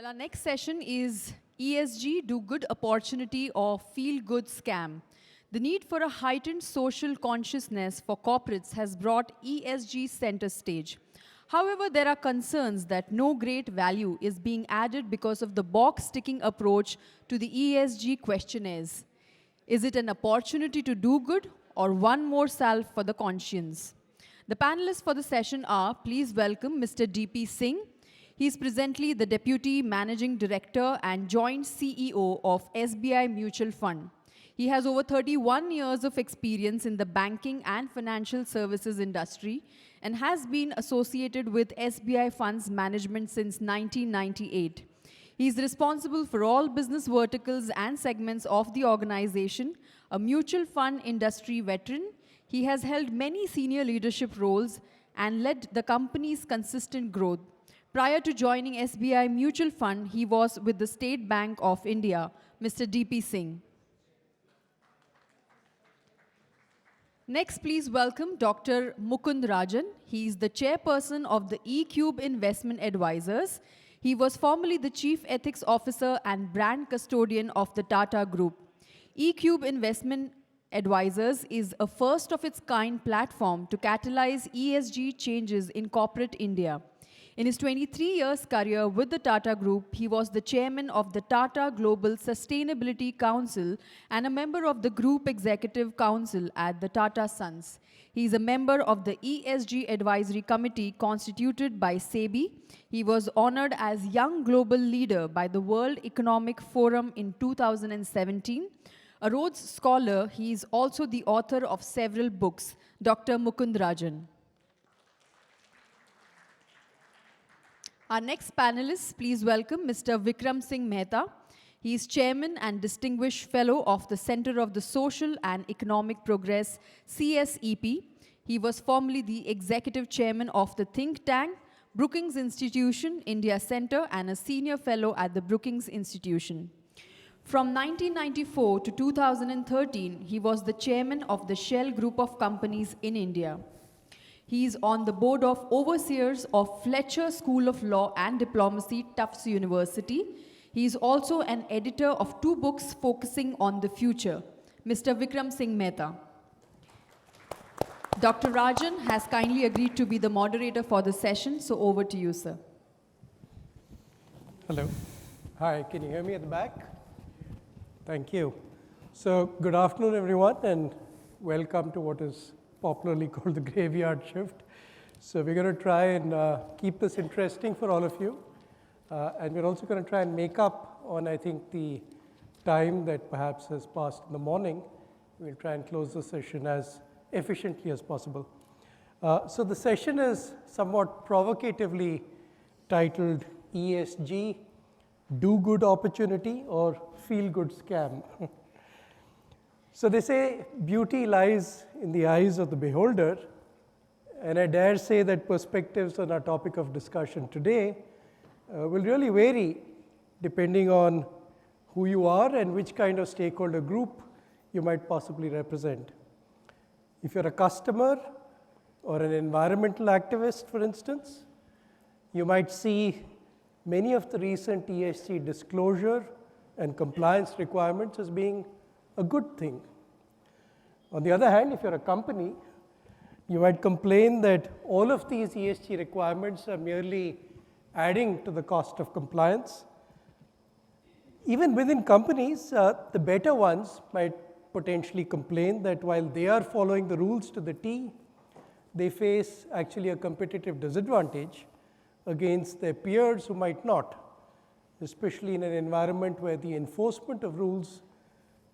Well, our next session is ESG, Do Good Opportunity or Feel Good Scam. The need for a heightened social consciousness for corporates has brought ESG center stage. However, there are concerns that no great value is being added because of the box-ticking approach to the ESG questionnaires. Is it an opportunity to do good or one more salve for the conscience? The panelists for the session are, please welcome Mr. D.P. Singh. He is presently the Deputy Managing Director and Joint CEO of SBI Mutual Fund. He has over 31 years of experience in the banking and financial services industry and has been associated with SBI Funds Management since 1998. He is responsible for all business verticals and segments of the organization, a mutual fund industry veteran. He has held many senior leadership roles and led the company's consistent growth. Prior to joining SBI Mutual Fund, he was with the State Bank of India. Mr. D.P. Singh. Next, please welcome Dr. Mukund Rajan. He is the Chairperson of the ECube Investment Advisors. He was formerly the Chief Ethics Officer and Brand Custodian of the Tata Group. ECube Investment Advisors is a first-of-its-kind platform to catalyze ESG changes in corporate India. In his 23 years career with the Tata Group, he was the chairman of the Tata Global Sustainability Council and a member of the Group Executive Council at the Tata Sons. He is a member of the ESG Advisory Committee constituted by SEBI. He was honored as Young Global Leader by the World Economic Forum in 2017. A Rhodes Scholar, he is also the author of several books. Dr. Mukund Rajan. Our next panelist, please welcome Mr. Vikram Singh Mehta. He is Chairman and Distinguished Fellow of the Center of the Social and Economic Progress, CSEP. He was formerly the Executive Chairman of the think tank, Brookings Institution, India Center, and a Senior Fellow at the Brookings Institution. From 1994 to 2013, he was the Chairman of the Shell Group of Companies in India. He is on the board of overseers of Fletcher School of Law and Diplomacy, Tufts University. He is also an editor of 2 books focusing on the future. Mr. Vikram Singh Mehta. Dr. Rajan has kindly agreed to be the moderator for the session, so over to you, sir. Hello. Hi, can you hear me at the back? Thank you. So, good afternoon, everyone, and welcome to what is popularly called the graveyard shift. So we're going to try and keep this interesting for all of you. And we're also going to try and make up on, I think, the time that perhaps has passed in the morning. We'll try and close the session as efficiently as possible. So the session is somewhat provocatively titled ESG, Do Good Opportunity or Feel Good Scam. So they say beauty lies in the eyes of the beholder, and I dare say that perspectives on our topic of discussion today will really vary depending on who you are and which kind of stakeholder group you might possibly represent. If you're a customer or an environmental activist, for instance, you might see many of the recent ESG disclosure and compliance requirements as being a good thing. On the other hand, if you're a company, you might complain that all of these ESG requirements are merely adding to the cost of compliance. Even within companies, the better ones might potentially complain that while they are following the rules to the T, they face actually a competitive disadvantage against their peers who might not, especially in an environment where the enforcement of rules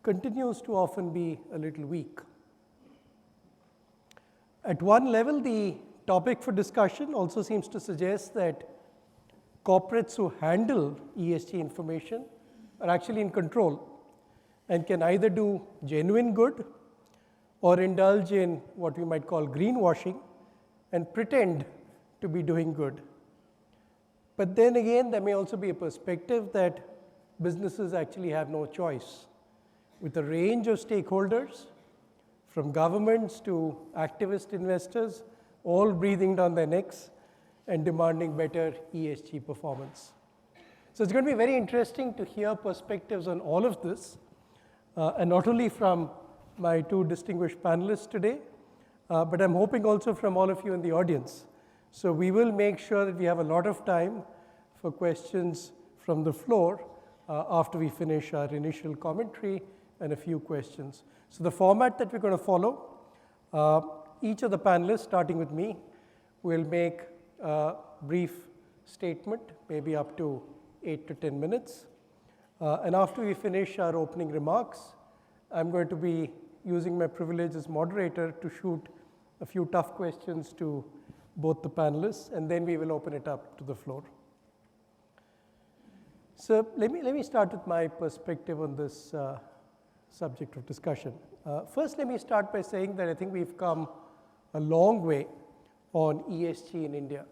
continues to often be a little weak. At one level, the topic for discussion also seems to suggest that corporates who handle ESG information are actually in control and can either do genuine good or indulge in what we might call greenwashing and pretend to be doing good. But then again, there may also be a perspective that businesses actually have no choice. With a range of stakeholders, from governments to activist investors, all breathing down their necks and demanding better ESG performance. So it's going to be very interesting to hear perspectives on all of this, and not only from my two distinguished panelists today, but I'm hoping also from all of you in the audience. So we will make sure that we have a lot of time for questions from the floor after we finish our initial commentary and a few questions. So the format that we're going to follow, each of the panelists, starting with me, will make a brief statement, maybe up to 8 to 10 minutes. And after we finish our opening remarks, I'm going to be using my privilege as moderator to shoot a few tough questions to both the panelists, and then we will open it up to the floor. So let me start with my perspective on this subject of discussion. First, let me start by saying that I think we've come a long way on ESG in India.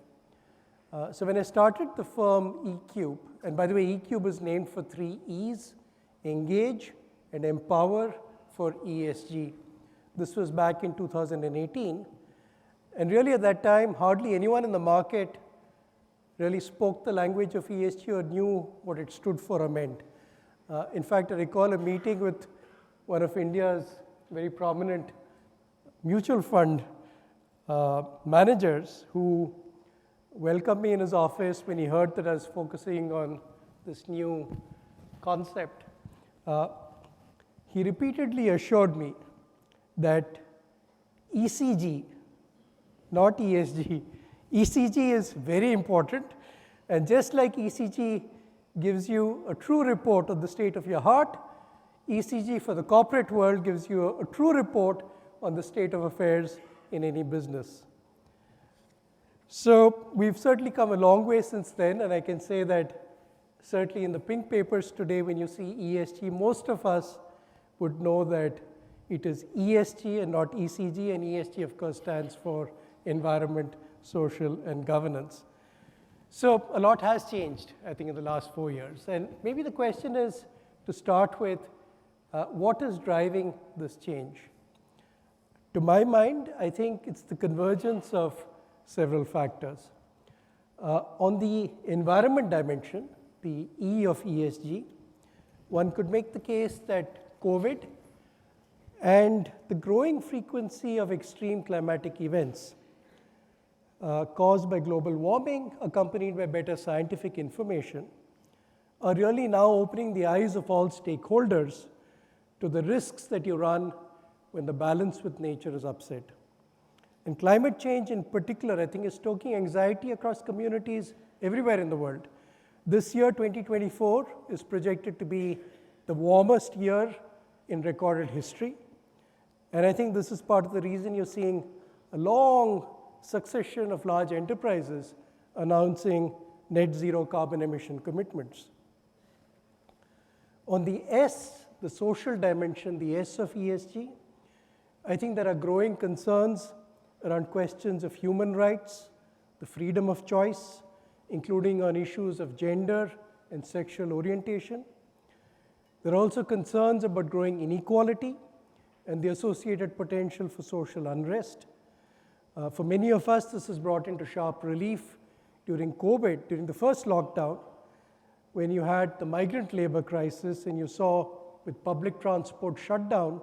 So when I started the firm ECube, and by the way, ECube is named for 3 E's: engage and empower for ESG. This was back in 2018. And really at that time, hardly anyone in the market really spoke the language of ESG or knew what it stood for or meant. In fact, I recall a meeting with one of India's very prominent mutual fund managers who welcomed me in his office when he heard that I was focusing on this new concept. He repeatedly assured me that ECG, not ESG, ECG is very important, and just like ECG gives you a true report of the state of your heart, ECG for the corporate world gives you a true report on the state of affairs in any business. So we've certainly come a long way since then, and I can say that certainly in the pink papers today, when you see ESG, most of us would know that it is ESG and not ECG, and ESG, of course, stands for environment, social, and governance. So a lot has changed, I think, in the last 4 years. And maybe the question is, to start with, what is driving this change? To my mind, I think it's the convergence of several factors. On the environment dimension, the E of ESG, one could make the case that COVID and the growing frequency of extreme climatic events caused by global warming, accompanied by better scientific information, are really now opening the eyes of all stakeholders to the risks that you run when the balance with nature is upset. And climate change in particular, I think, is stoking anxiety across communities everywhere in the world. This year, 2024, is projected to be the warmest year in recorded history. And I think this is part of the reason you're seeing a long succession of large enterprises announcing net zero carbon emission commitments. On the S, the social dimension, the S of ESG, I think there are growing concerns around questions of human rights, the freedom of choice, including on issues of gender and sexual orientation. There are also concerns about growing inequality and the associated potential for social unrest. For many of us, this has brought into sharp relief during COVID, during the first lockdown, when you had the migrant labor crisis and you saw with public transport shut down,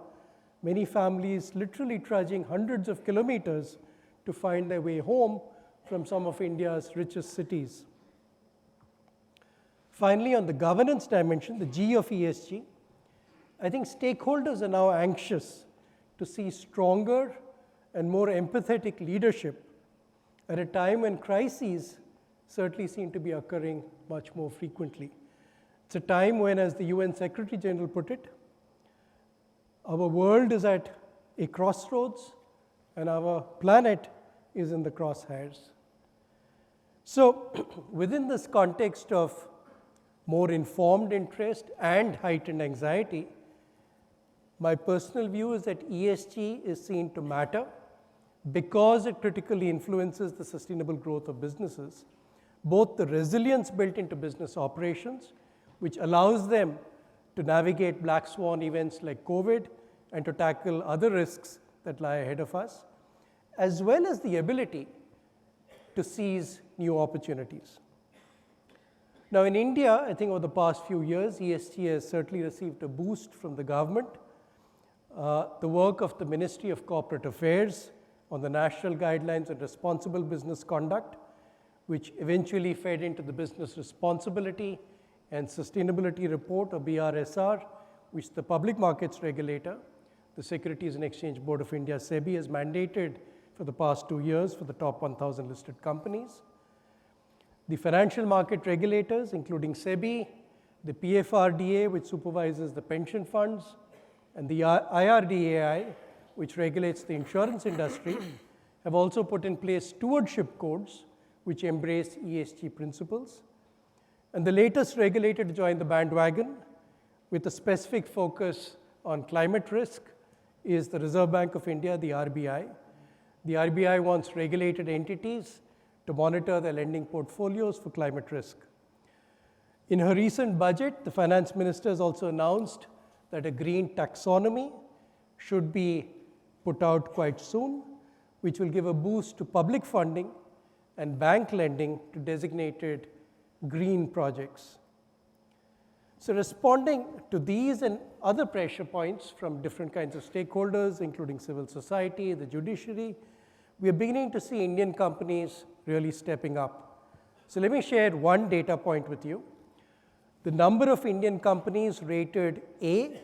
many families literally trudging hundreds of kilometers to find their way home from some of India's richest cities. Finally, on the governance dimension, the G of ESG, I think stakeholders are now anxious to see stronger and more empathetic leadership at a time when crises certainly seem to be occurring much more frequently. It's a time when, as the UN Secretary General put it, our world is at a crossroads and our planet is in the crosshairs. So within this context of more informed interest and heightened anxiety, my personal view is that ESG is seen to matter because it critically influences the sustainable growth of businesses, both the resilience built into business operations, which allows them to navigate black swan events like COVID and to tackle other risks that lie ahead of us, as well as the ability to seize new opportunities. Now in India, I think over the past few years, ESG has certainly received a boost from the government. The work of the Ministry of Corporate Affairs on the National Guidelines on Responsible Business Conduct, which eventually fed into the Business Responsibility and Sustainability Report, or BRSR, which the public markets regulator, the Securities and Exchange Board of India, SEBI, has mandated for the past 2 years for the top 1,000 listed companies. The financial market regulators, including SEBI, the PFRDA, which supervises the pension funds, and the IRDAI, which regulates the insurance industry, have also put in place stewardship codes which embrace ESG principles. And the latest regulator to join the bandwagon with a specific focus on climate risk is the Reserve Bank of India, the RBI. The RBI wants regulated entities to monitor their lending portfolios for climate risk. In her recent budget, the finance minister has also announced that a green taxonomy should be put out quite soon, which will give a boost to public funding and bank lending to designated green projects. So responding to these and other pressure points from different kinds of stakeholders, including civil society, the judiciary, we are beginning to see Indian companies really stepping up. So let me share one data point with you. The number of Indian companies rated A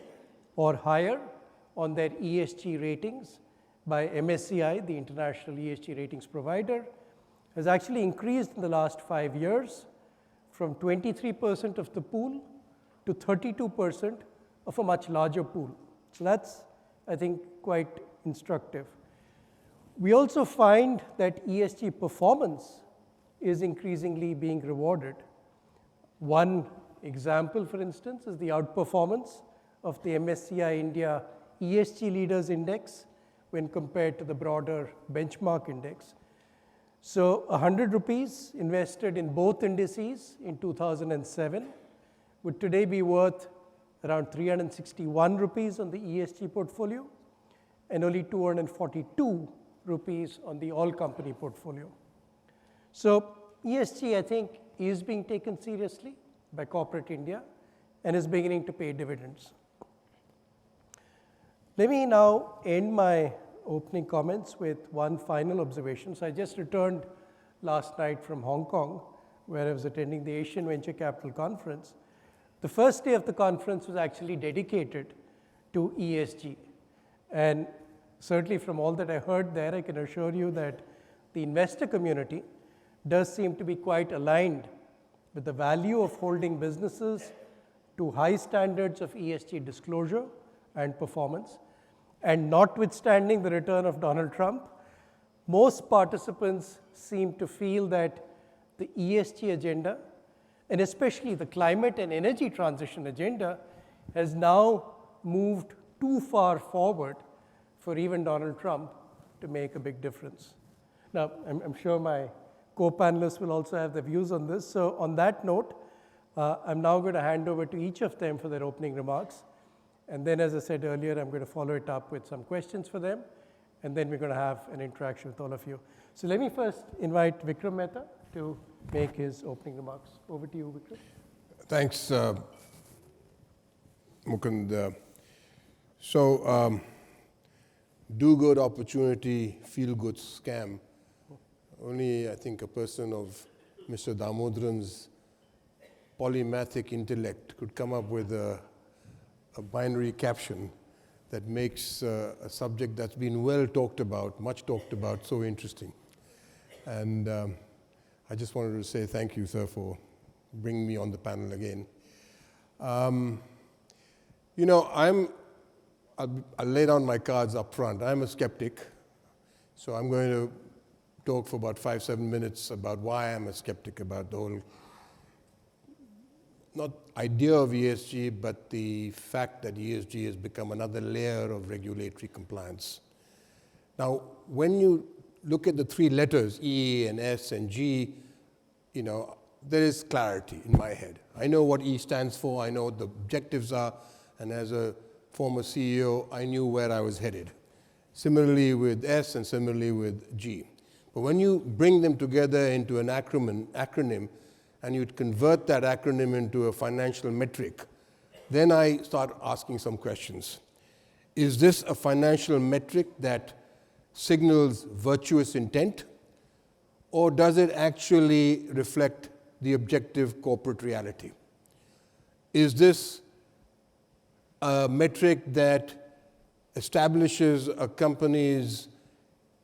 or higher on their ESG ratings by MSCI, the international ESG ratings provider, has actually increased in the last 5 years from 23% of the pool to 32% of a much larger pool. So that's, I think, quite instructive. We also find that ESG performance is increasingly being rewarded. One example, for instance, is the outperformance of the MSCI India ESG Leaders Index when compared to the broader benchmark index. So 100 rupees invested in both indices in 2007 would today be worth around 361 rupees on the ESG portfolio and only 242 rupees on the all company portfolio. So ESG, I think, is being taken seriously by corporate India and is beginning to pay dividends. Let me now end my opening comments with one final observation. So I just returned last night from Hong Kong, where I was attending the Asian Venture Capital Conference. The first day of the conference was actually dedicated to ESG. And certainly from all that I heard there, I can assure you that the investor community does seem to be quite aligned with the value of holding businesses to high standards of ESG disclosure and performance. And notwithstanding the return of Donald Trump, most participants seem to feel that the ESG agenda, and especially the climate and energy transition agenda, has now moved too far forward for even Donald Trump to make a big difference. Now, I'm sure my co-panelists will also have their views on this. So on that note, I'm now going to hand over to each of them for their opening remarks. And then, as I said earlier, I'm going to follow it up with some questions for them. And then we're going to have an interaction with all of you. So let me first invite Vikram Mehta to make his opening remarks. Over to you, Vikram. Thanks, Mukund. Do good opportunity, feel good scam. Only, I think, a person of Mr. Damodaran's polymathic intellect could come up with a binary caption that makes a subject that's been well talked about, much talked about, so interesting. And I just wanted to say thank you, sir, for bringing me on the panel again. You know, I'll lay down my cards up front. I'm a skeptic, so I'm going to talk for about 5-7 minutes about why I'm a skeptic about the whole, not idea of ESG, but the fact that ESG has become another layer of regulatory compliance. Now, when you look at the 3 letters, E and S and G, you know, there is clarity in my head. I know what E stands for, I know what the objectives are, and as a former CEO, I knew where I was headed. Similarly with S and similarly with G. But when you bring them together into an acronym, and you'd convert that acronym into a financial metric, then I start asking some questions. Is this a financial metric that signals virtuous intent, or does it actually reflect the objective corporate reality? Is this a metric that establishes a company's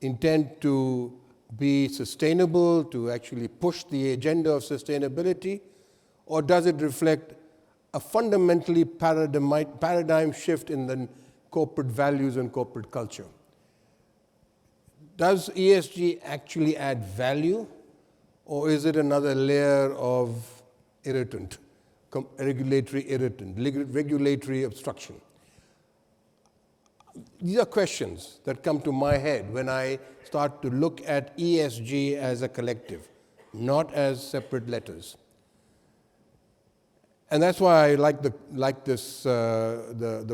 intent to be sustainable, to actually push the agenda of sustainability, or does it reflect a fundamentally paradigm shift in the corporate values and corporate culture? Does ESG actually add value, or is it another layer of irritant, regulatory irritant, regulatory obstruction? These are questions that come to my head when I start to look at ESG as a collective, not as separate letters. And that's why I like the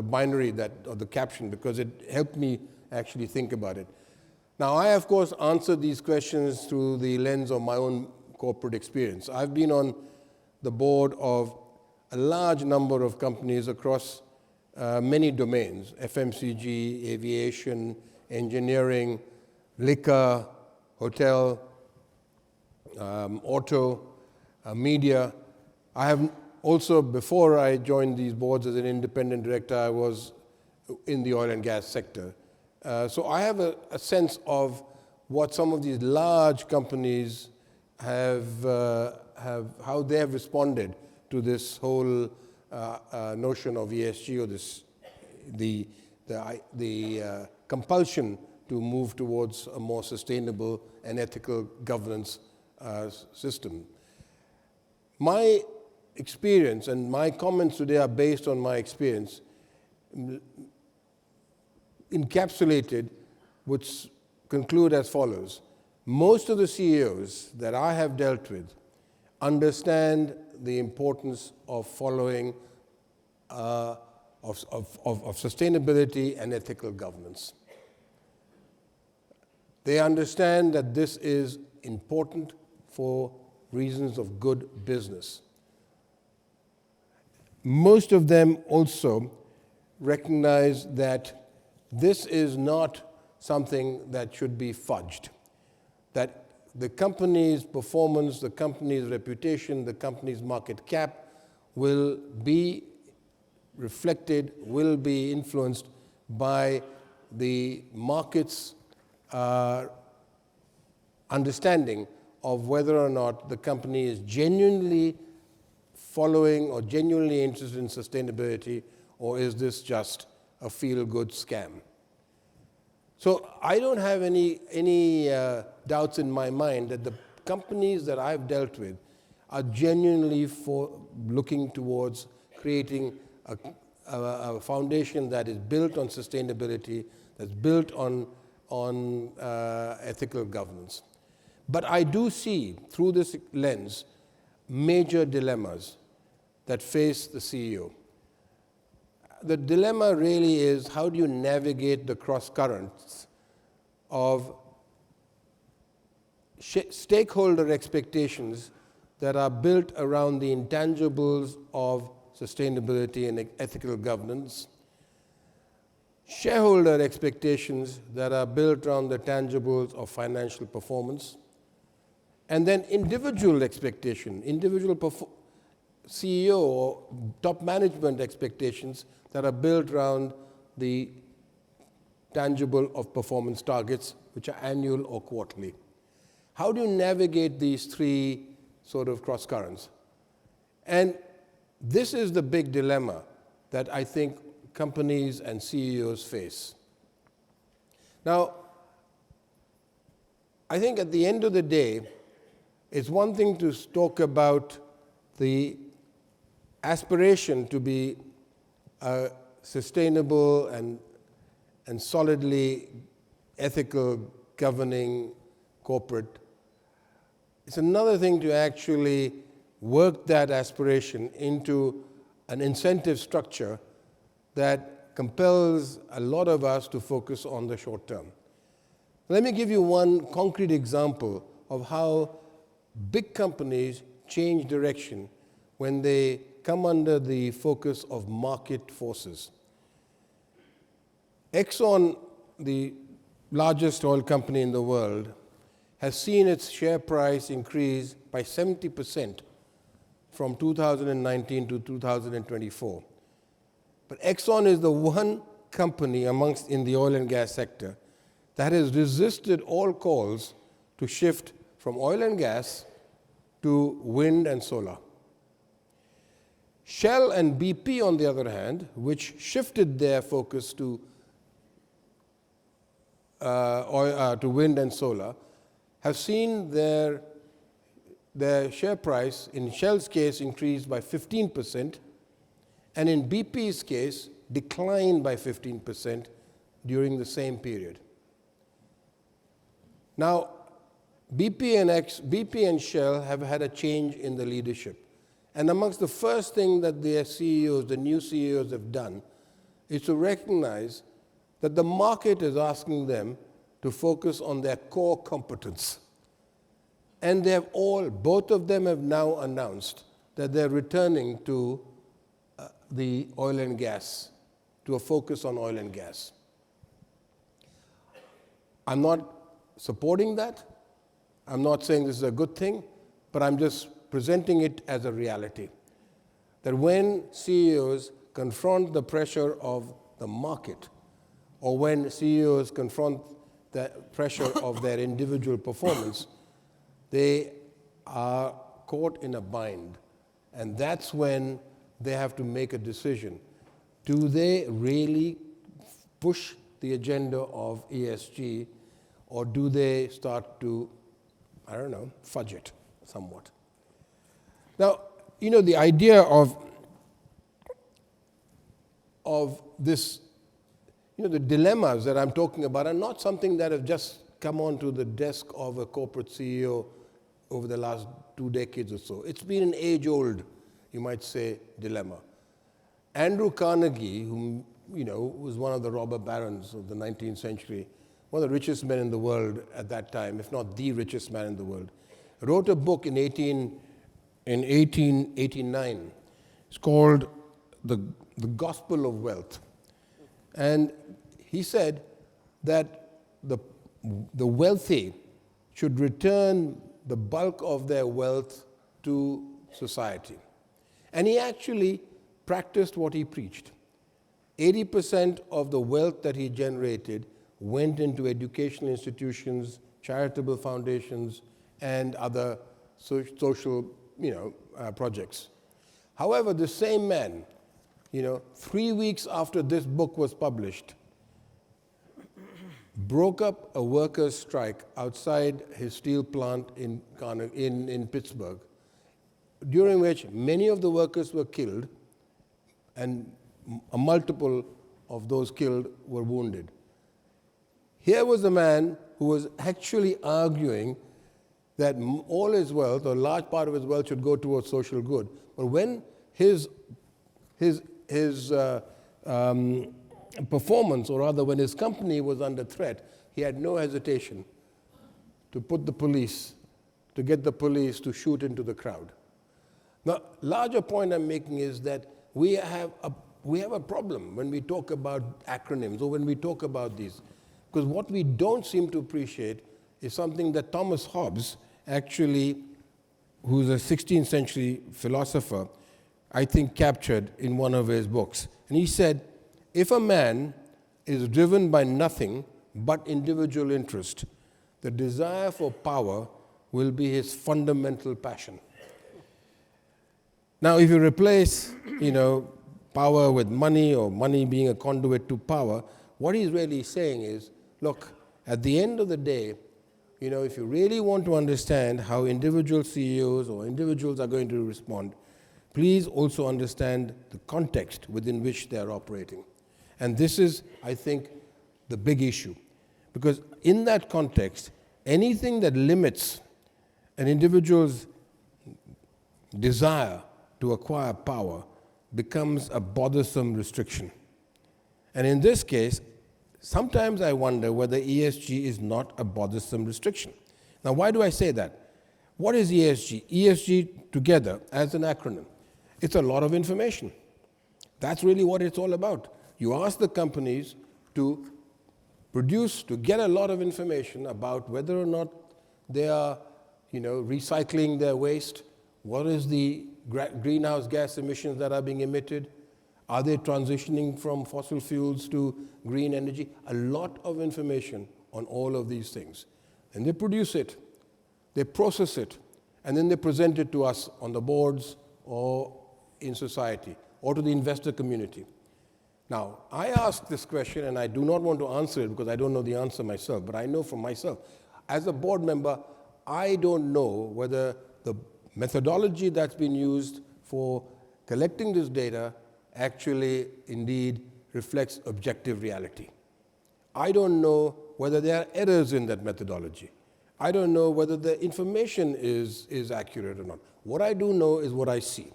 binary or the caption, because it helped me actually think about it. Now, I, of course, answer these questions through the lens of my own corporate experience. I've been on the board of a large number of companies across many domains: FMCG, aviation, engineering, liquor, hotel, auto, media. I have also, before I joined these boards as an independent director, I was in the oil and gas sector. So I have a sense of what some of these large companies how they have responded to this whole notion of ESG, or the compulsion to move towards a more sustainable and ethical governance system. My experience and my comments today are based on my experience, encapsulated, which conclude as follows. Most of the CEOs that I have dealt with understand the importance of following of sustainability and ethical governance. They understand that this is important for reasons of good business. Most of them also recognize that this is not something that should be fudged, that the company's performance, the company's reputation, the company's market cap will be reflected, will be influenced by the market's understanding of whether or not the company is genuinely following or genuinely interested in sustainability, or is this just a feel-good scam? So I don't have any doubts in my mind that the companies that I've dealt with are genuinely looking towards creating a foundation that is built on sustainability, that's built on ethical governance. But I do see, through this lens, major dilemmas that face the CEO. The dilemma really is, how do you navigate the cross currents of stakeholder expectations that are built around the intangibles of sustainability and ethical governance, shareholder expectations that are built around the tangibles of financial performance, and then individual expectation, CEO or top management expectations that are built around the tangible of performance targets, which are annual or quarterly. How do you navigate these three sort of cross currents? And this is the big dilemma that I think companies and CEOs face. Now, I think at the end of the day, it's one thing to talk about the aspiration to be a sustainable and solidly ethical governing corporate. It's another thing to actually work that aspiration into an incentive structure that compels a lot of us to focus on the short term. Let me give you one concrete example of how big companies change direction when they come under the focus of market forces. Exxon, the largest oil company in the world, has seen its share price increase by 70% from 2019 to 2024. But Exxon is the one company in the oil and gas sector that has resisted all calls to shift from oil and gas to wind and solar. Shell and BP, on the other hand, which shifted their focus to wind and solar, have seen their share price, in Shell's case, increase by 15%, and in BP's case, decline by 15% during the same period. Now, BP and Shell have had a change in the leadership. And amongst the first thing that their CEOs, the new CEOs, have done is to recognize that the market is asking them to focus on their core competence. And they have both of them have now announced that they're returning to the oil and gas, to a focus on oil and gas. I'm not supporting that. I'm not saying this is a good thing, but I'm just presenting it as a reality. That when CEOs confront the pressure of the market, or when CEOs confront the pressure of their individual performance, they are caught in a bind. And that's when they have to make a decision. Do they really push the agenda of ESG, or do they start to, fudge it somewhat? Now, the idea of this, the dilemmas that I'm talking about are not something that have just come onto the desk of a corporate CEO over the last 2 decades or so. It's been an age-old, you might say, dilemma. Andrew Carnegie, who was one of the robber barons of the 19th century, one of the richest men in the world at that time, if not the richest man in the world, wrote a book in 1889. It's called The Gospel of Wealth. And he said that the wealthy should return the bulk of their wealth to society. And he actually practiced what he preached. 80% of the wealth that he generated went into educational institutions, charitable foundations, and other social projects. However, the same man, 3 weeks after this book was published, broke up a workers' strike outside his steel plant in Pittsburgh, during which many of the workers were killed, and a multiple of those killed were wounded. Here was a man who was actually arguing that all his wealth, or a large part of his wealth, should go towards social good. But when his performance, or rather when his company was under threat, he had no hesitation to get the police to shoot into the crowd. Now, larger point I'm making is that we have a problem when we talk about acronyms, or when we talk about these. Because what we don't seem to appreciate is something that Thomas Hobbes, actually, who's a 16th century philosopher, I think captured in one of his books. And he said, if a man is driven by nothing but individual interest, the desire for power will be his fundamental passion. Now, if you replace, power with money, or money being a conduit to power, what he's really saying is, look, at the end of the day, if you really want to understand how individual CEOs or individuals are going to respond, please also understand the context within which they are operating. And this is, I think, the big issue. Because in that context, anything that limits an individual's desire to acquire power becomes a bothersome restriction. And in this case, sometimes I wonder whether ESG is not a bothersome restriction. Now, why do I say that? What is ESG? ESG together as an acronym. It's a lot of information. That's really what it's all about. You ask the companies to produce, to get a lot of information about whether or not they are, recycling their waste, what is the greenhouse gas emissions that are being emitted, are they transitioning from fossil fuels to green energy? A lot of information on all of these things. And they produce it, they process it, and then they present it to us on the boards or in society or to the investor community. Now, I ask this question, and I do not want to answer it because I don't know the answer myself, but I know from myself. As a board member, I don't know whether the methodology that's been used for collecting this data actually indeed reflects objective reality. I don't know whether there are errors in that methodology. I don't know whether the information is accurate or not. What I do know is what I see,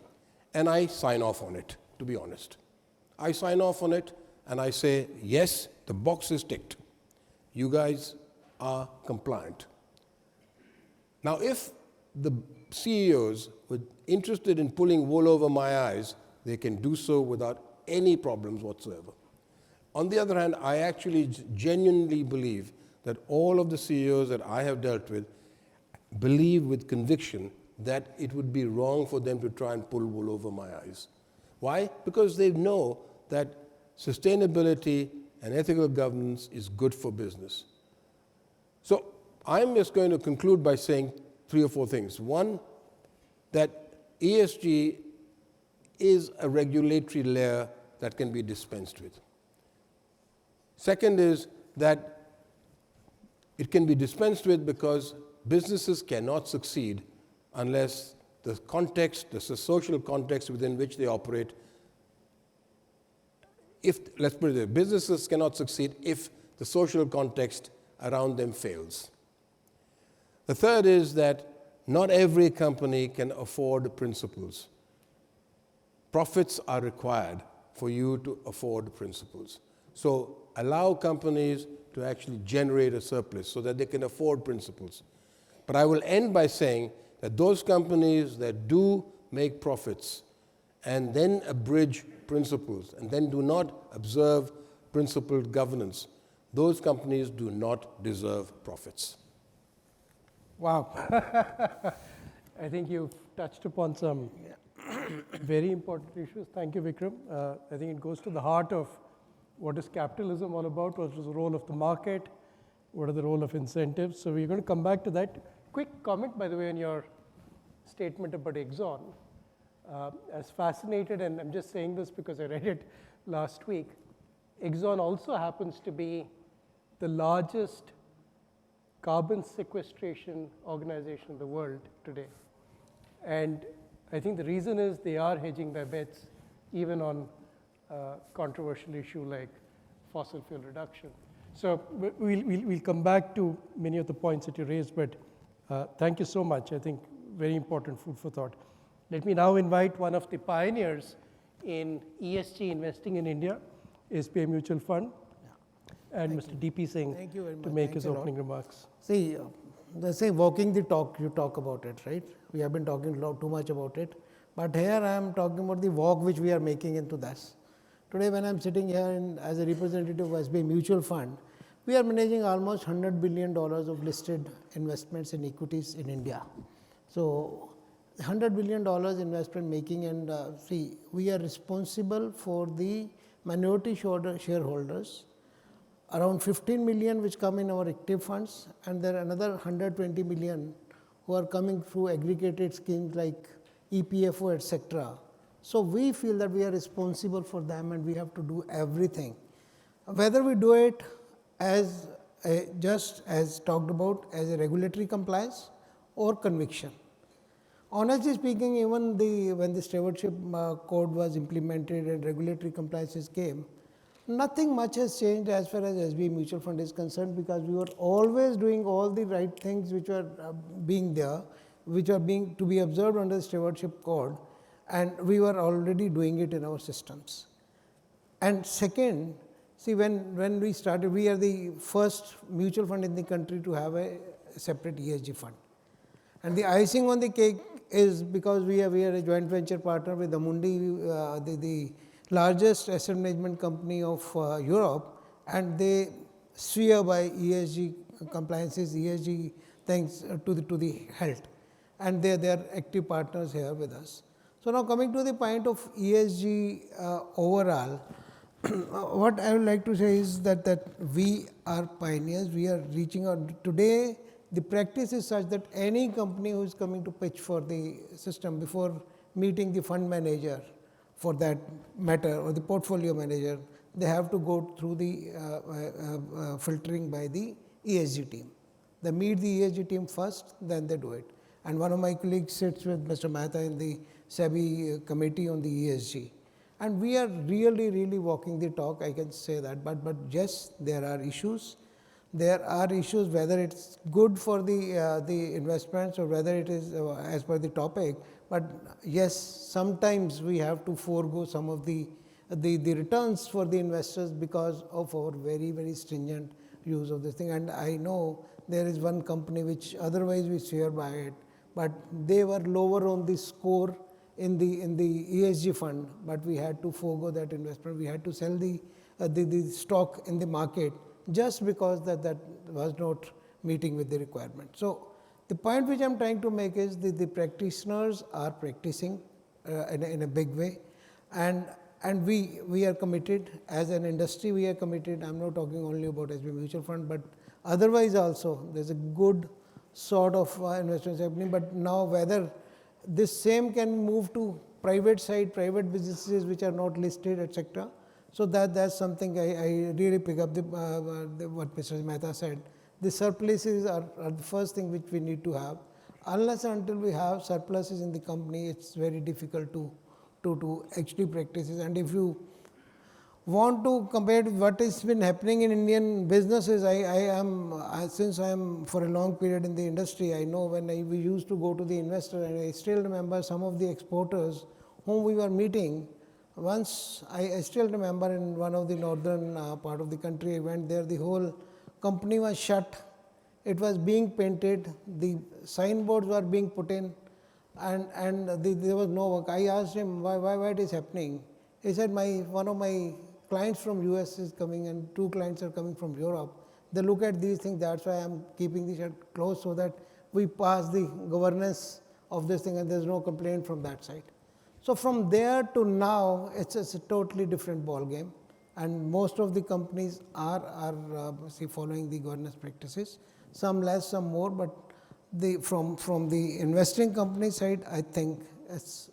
and I sign off on it, to be honest. I sign off on it, and I say, yes, the box is ticked. You guys are compliant. Now, if the CEOs were interested in pulling wool over my eyes, they can do so without any problems whatsoever. On the other hand, I actually genuinely believe that all of the CEOs that I have dealt with believe with conviction that it would be wrong for them to try and pull wool over my eyes. Why? Because they know that sustainability and ethical governance is good for business. So I'm just going to conclude by saying 3 or 4 things. One, that ESG is a regulatory layer that can be dispensed with. Second is that it can be dispensed with because businesses cannot succeed unless the context, the social context within which they operate, let's put it this, businesses cannot succeed if the social context around them fails. The third is that not every company can afford principles. Profits are required for you to afford principles. So allow companies to actually generate a surplus so that they can afford principles. But I will end by saying that those companies that do make profits and then abridge principles and then do not observe principled governance, those companies do not deserve profits. Wow. I think you've touched upon some very important issues. Thank you, Vikram. I think it goes to the heart of what is capitalism all about, what is the role of the market, what are the role of incentives. So we're going to come back to that. Quick comment, by the way, on your statement about Exxon. As fascinated, and I'm just saying this because I read it last week, Exxon also happens to be the largest carbon sequestration organization in the world today. And I think the reason is they are hedging their bets even on a controversial issue like fossil fuel reduction. So we'll come back to many of the points that you raised, but thank you so much. I think very important food for thought. Let me now invite one of the pioneers in ESG investing in India, SBI Mutual Fund, and Mr. D.P. Singh to make his opening remarks. See, they say walking the talk, you talk about it, right? We have been talking too much about it. But here I am talking about the walk which we are making into this. Today when I am sitting here as a representative of SBI Mutual Fund, we are managing almost $100 billion of listed investments in equities in India. So $100 billion investment making, and see, we are responsible for the minority shareholders, around 15 million which come in our active funds, and there are another 120 million who are coming through aggregated schemes like EPFO, etc. So we feel that we are responsible for them and we have to do everything. Whether we do it as just as talked about as a regulatory compliance or conviction. Honestly speaking, even when the stewardship code was implemented and regulatory compliances came, nothing much has changed as far as SBI Mutual Fund is concerned, because we were always doing all the right things which were being there, which are being to be observed under the stewardship code, and we were already doing it in our systems. And second, see, when we started, we are the first mutual fund in the country to have a separate ESG fund. And the icing on the cake is because we are a joint venture partner with Amundi, the largest asset management company of Europe, and they swear by ESG compliances, ESG things to the health, and they are active partners here with us. So now coming to the point of ESG overall, what I would like to say is that we are pioneers. We are reaching out today. The practice is such that any company who is coming to pitch for the system before meeting the fund manager for that matter or the portfolio manager, they have to go through the filtering by the ESG team. They meet the ESG team first, then they do it. And one of my colleagues sits with Mr. Mehta in the SEBI committee on the ESG. And we are really walking the talk, I can say that. But yes, there are issues. There are issues whether it's good for the investments or whether it is as per the topic. But yes, sometimes we have to forego some of the returns for the investors because of our very stringent use of this thing. And I know there is one company which otherwise we swear by it, but they were lower on the score in the ESG fund, but we had to forego that investment. We had to sell the stock in the market just because that was not meeting with the requirement. So the point which I am trying to make is the practitioners are practicing in a big way, and we are committed as an industry. We are committed. I am not talking only about SB mutual fund, but otherwise also there is a good sort of investments happening. But now whether this same can move to private side, private businesses which are not listed, etc. So that's something I really pick up what Mr. Mehta said. The surpluses are the first thing which we need to have. Unless and until we have surpluses in the company, it's very difficult to actually practice it. And if you want to compare to what has been happening in Indian businesses, since I am for a long period in the industry, I know when we used to go to the investor, and I still remember some of the exporters whom we were meeting. Once I still remember in one of the northern part of the country, I went there, the whole company was shut, it was being painted, the signboards were being put in, and there was no work. I asked him why it is happening. He said, one of my clients from US is coming and 2 clients are coming from Europe. They look at these things, that's why I am keeping the shut closed so that we pass the governance of this thing and there is no complaint from that side. So from there to now, it's a totally different ball game, and most of the companies are following the governance practices. Some less, some more, but from the investing company side, I think it's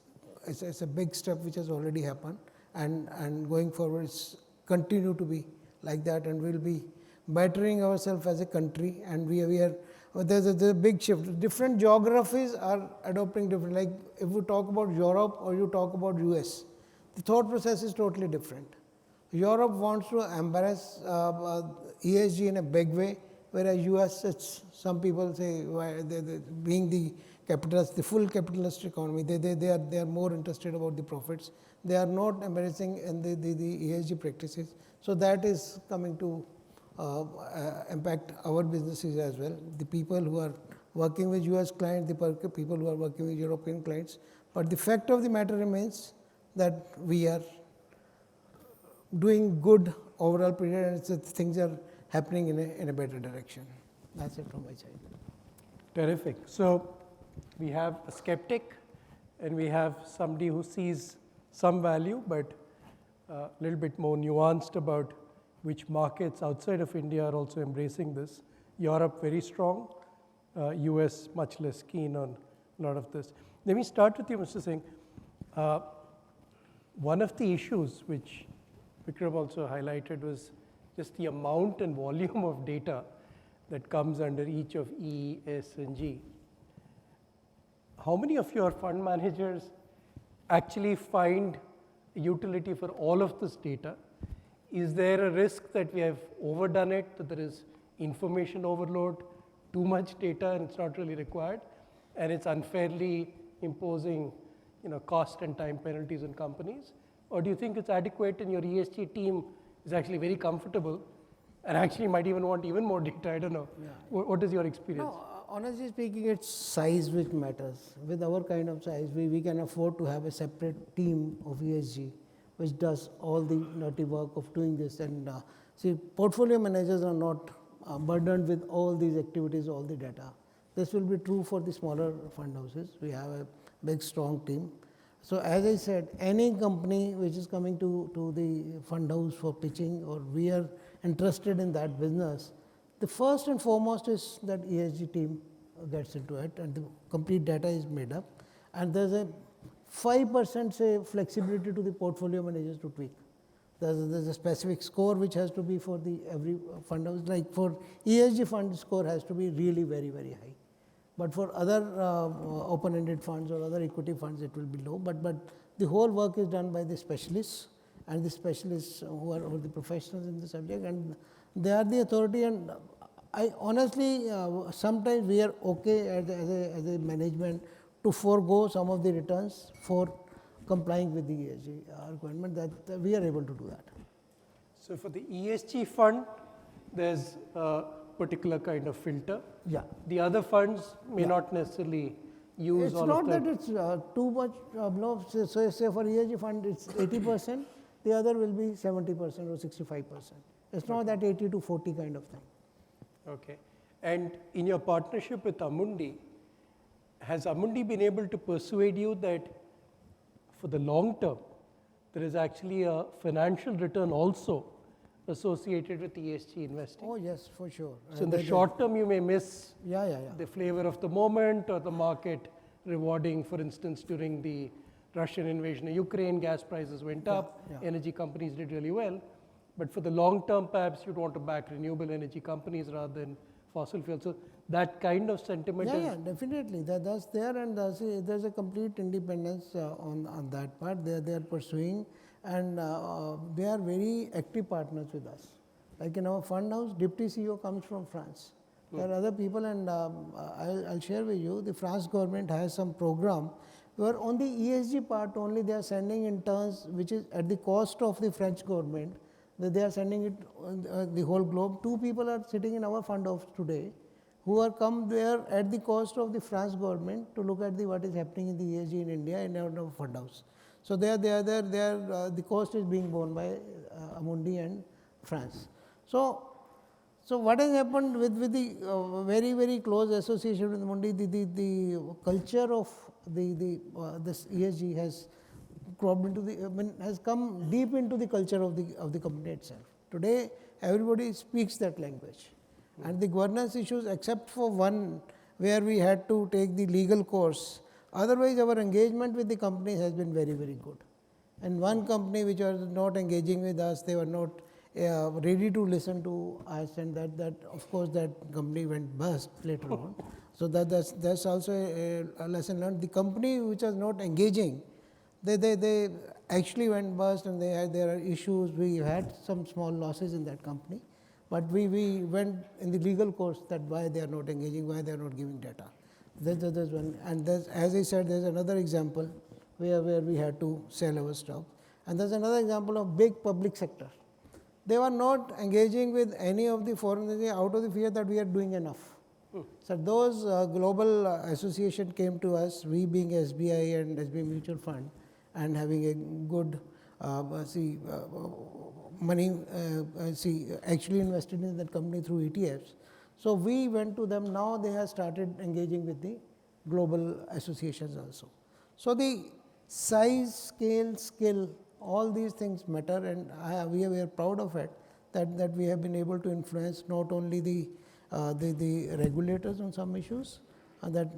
a big step which has already happened, and going forward, it's continue to be like that, and we'll be bettering ourselves as a country, and there's a big shift. Different geographies are adopting different, like if you talk about Europe or you talk about US, the thought process is totally different. Europe wants to embrace ESG in a big way, whereas US, it's, some people say, being the capitalist, the full capitalist economy, they are more interested about the profits. They are not embracing in the ESG practices. So that is coming to impact our businesses as well. The people who are working with US clients, the people who are working with European clients. But the fact of the matter remains that we are doing good overall period, and things are happening in a better direction. That's it from my side. Terrific. So we have a skeptic and we have somebody who sees some value, but a little bit more nuanced about which markets outside of India are also embracing this. Europe very strong, US much less keen on a lot of this. Let me start with you, Mr. Singh. One of the issues which Vikram also highlighted was just the amount and volume of data that comes under each of E, S, and G. How many of your fund managers actually find utility for all of this data? Is there a risk that we have overdone it, that there is information overload, too much data and it's not really required, and it's unfairly imposing cost and time penalties on companies? Or do you think it's adequate and your ESG team is actually very comfortable and actually might even want even more data? I don't know. Yeah. What is your experience? No, Honestly speaking, it's size which matters. With our kind of size, we can afford to have a separate team of ESG which does all the dirty work of doing this. And see, portfolio managers are not burdened with all these activities, all the data. This will be true for the smaller fund houses. We have a big, strong team. So as I said, any company which is coming to the fund house for pitching, or we are interested in that business, the first and foremost is that ESG team gets into it, and the complete data is made up. And there's a 5% say flexibility to the portfolio managers to tweak. There's a specific score which has to be for the every fund house. Like for ESG fund, score has to be really very, very high. But for other open-ended funds or other equity funds, it will be low. But the whole work is done by the specialists, and the specialists who are the professionals in the subject, and they are the authority. And I honestly, sometimes we are okay as a management to forego some of the returns for complying with the ESG requirement, that we are able to do that. So for the ESG fund, there's a particular kind of filter. Yeah. The other funds may not necessarily use It's all not of that. that it's too much no, say for ESG fund it's 80%, the other will be 70% or 65%. It's not that 80 to 40 kind of thing. Okay. And in your partnership with Amundi, has Amundi been able to persuade you that for the long term, there is actually a financial return also associated with ESG investing? Oh yes, for sure. So in the short term, you may miss Yeah. the flavor of the moment or the market rewarding. For instance, during the Russian invasion of Ukraine, gas prices went up, energy companies did really well. But for the long term, perhaps you'd want to back renewable energy companies rather than fossil fuels. So that kind of sentiment is... Yeah, definitely. That's there, and there's a complete independence on that part. They are pursuing, and they are very active partners with us. Like in our fund house, Deputy CEO comes from France. There are other people, and I'll share with you, the France government has some program where on the ESG part only they are sending interns, which is at the cost of the French government, that they are sending it the whole globe. 2 people are sitting in our fund house today who are come there at the cost of the France government to look at what is happening in the ESG in India in our fund house. So they are there, the cost is being borne by Amundi and France. So what has happened with the very, very close association with Amundi, the culture of this ESG has cropped into has come deep into the culture of the company itself. Today, everybody speaks that language. And the governance issues, except for one where we had to take the legal course, otherwise our engagement with the company has been very, very good. And one company which was not engaging with us, they were not ready to listen to us, and that of course that company went bust later on. So that's also a lesson learned. The company which was not engaging, they actually went bust, and there are issues. We had some small losses in that company. But we went in the legal course that why they are not engaging, why they are not giving data. There's one, and as I said, there's another example where we had to sell our stock. And there's another example of big public sector. They were not engaging with any of the foreign entities out of the fear that we are doing enough. So those global association came to us, we being SBI and SBI Mutual Fund, and having a good money actually invested in that company through ETFs. So we went to them. Now they have started engaging with the global associations also. So the size, scale, skill, all these things matter, and we are proud of it that we have been able to influence not only the regulators on some issues, that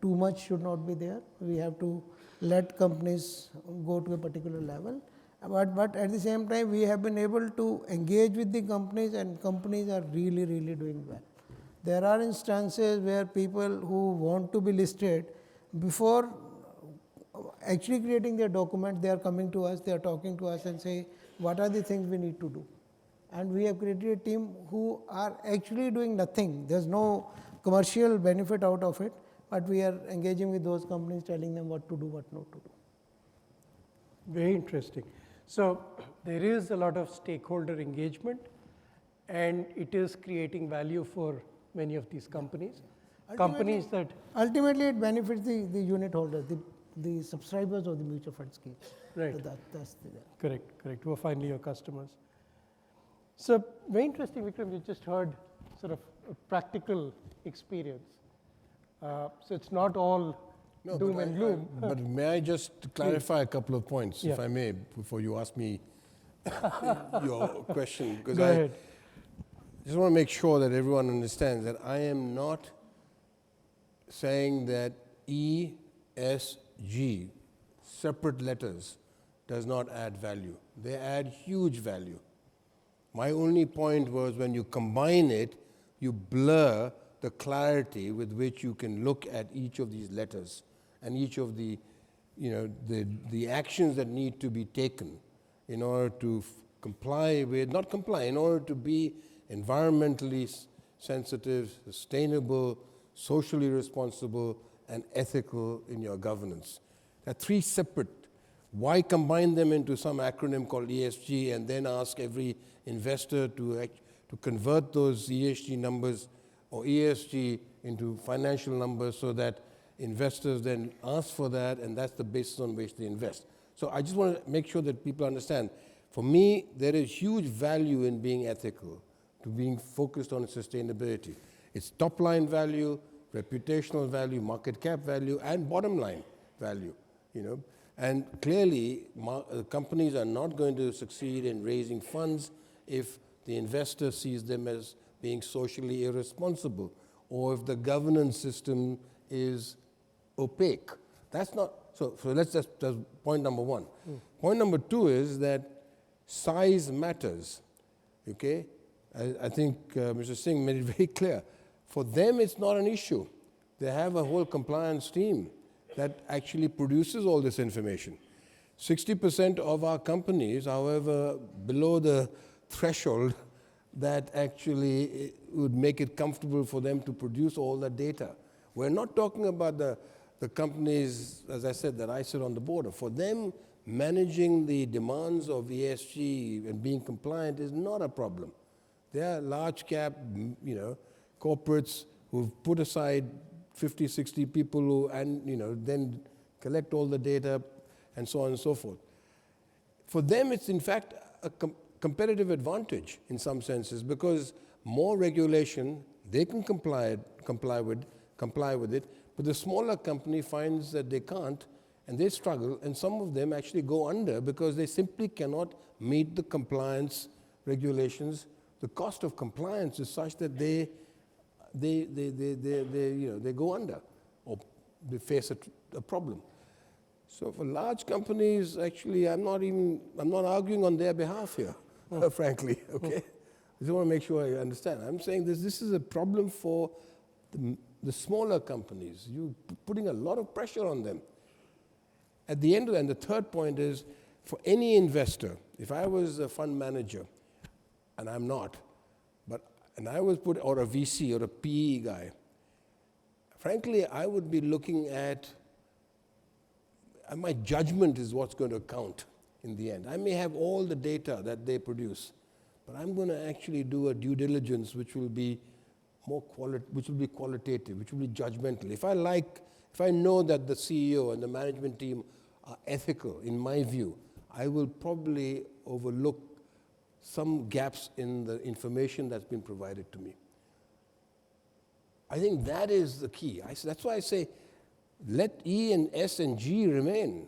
too much should not be there. We have to let companies go to a particular level. But at the same time, we have been able to engage with the companies, and companies are really, really doing well. There are instances where people who want to be listed, before actually creating their document, they are coming to us, they are talking to us and say, what are the things we need to do? And we have created a team who are actually doing nothing. There's no commercial benefit out of it, but we are engaging with those companies, telling them what to do, what not to do. Very interesting. So there is a lot of stakeholder engagement, and it is creating value for many of these companies. companies that, Ultimately, it benefits the unit holders, the subscribers of the mutual fund scheme. right, So that's the, correct, who are finally your customers. So very interesting, Vikram, you just heard sort of a practical experience. So it's not all doom and gloom. But may I just clarify a couple of points, if Yeah. I may, before you ask me your question? Because Go I ahead. just want to make sure that everyone understands that I am not saying that ESG, separate letters, does not add value. They add huge value. My only point was when you combine it, you blur the clarity with which you can look at each of these letters and each of the, the actions that need to be taken in order to comply with, not comply, in order to be environmentally sensitive, sustainable, socially responsible, and ethical in your governance. There are three separate. Why combine them into some acronym called ESG and then ask every investor to convert those ESG numbers or ESG into financial numbers so that investors then ask for that, and that's the basis on which they invest. So I just want to make sure that people understand, for me, there is huge value in being ethical, to being focused on sustainability. It's top line value, reputational value, market cap value, and bottom line value, And clearly, companies are not going to succeed in raising funds if the investor sees them as being socially irresponsible, or if the governance system is opaque. That's not, so that's point number one. Point number two is that size matters, okay? I think Mr. Singh made it very clear. For them, it's not an issue. They have a whole compliance team that actually produces all this information. 60% of our companies, however, below the threshold that actually would make it comfortable for them to produce all that data. We're not talking about the companies, as I said, that I sit on the board of. For them, managing the demands of ESG and being compliant is not a problem. They are large cap, corporates who've put aside 50, 60 people who, and then collect all the data and so on and so forth. For them, it's in fact a competitive advantage in some senses, because more regulation, they can comply with it, but the smaller company finds that they can't, and they struggle, and some of them actually go under because they simply cannot meet the compliance regulations. The cost of compliance is such that they go under, or they face a problem. So for large companies, actually, I'm not arguing on their behalf here, frankly, okay? I just want to make sure I understand. I'm saying this is a problem for the smaller companies. You're putting a lot of pressure on them. At the end of that, and the third point is, for any investor, if I was a fund manager, and I'm not, and I was put, or a VC or a PE guy, frankly, I would be looking at, my judgment is what's going to count in the end. I may have all the data that they produce, but I'm going to actually do a due diligence which will be qualitative, which will be judgmental. If I know that the CEO and the management team are ethical, in my view, I will probably overlook some gaps in the information that's been provided to me. I think that is the key. That's why I say, let E and S and G remain.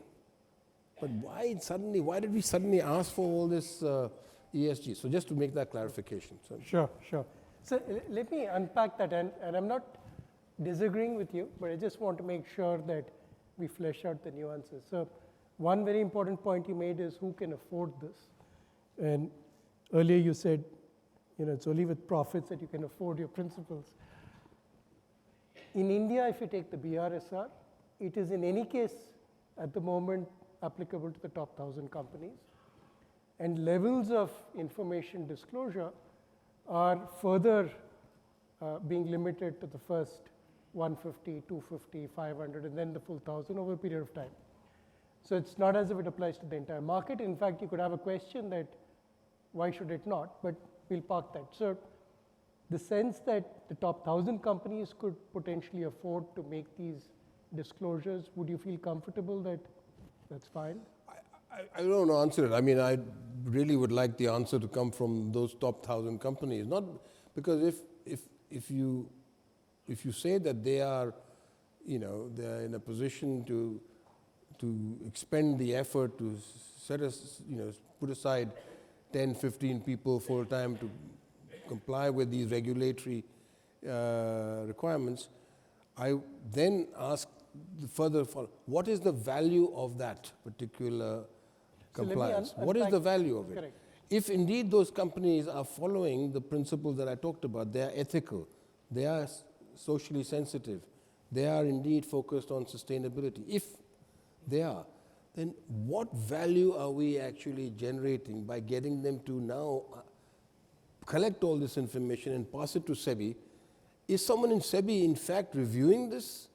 But why did we suddenly ask for all this ESG? So just to make that clarification. So. Sure. So let me unpack that, and I'm not disagreeing with you, but I just want to make sure that we flesh out the nuances. So one very important point you made is who can afford this? And earlier you said, it's only with profits that you can afford your principles. In India, if you take the BRSR, it is in any case at the moment applicable to the top 1,000 companies. And levels of information disclosure are further being limited to the first 150, 250, 500, and then the full 1,000 over a period of time. So it's not as if it applies to the entire market. In fact, you could have a question that why should it not, but we'll park that. So the sense that the top 1,000 companies could potentially afford to make these disclosures, would you feel comfortable that that's fine? I don't answer it. I mean, I really would like the answer to come from those top 1,000 companies. Not because if you say that they are, they're in a position to expend the effort to put aside 10, 15 people full time to comply with these regulatory requirements, I then ask the further follow, what is the value of that particular compliance? What is the value of it? Correct. If indeed those companies are following the principles that I talked about, they are ethical, they are socially sensitive, they are indeed focused on sustainability, if they are, then what value are we actually generating by getting them to now collect all this information and pass it to SEBI? Is someone in SEBI in fact reviewing this?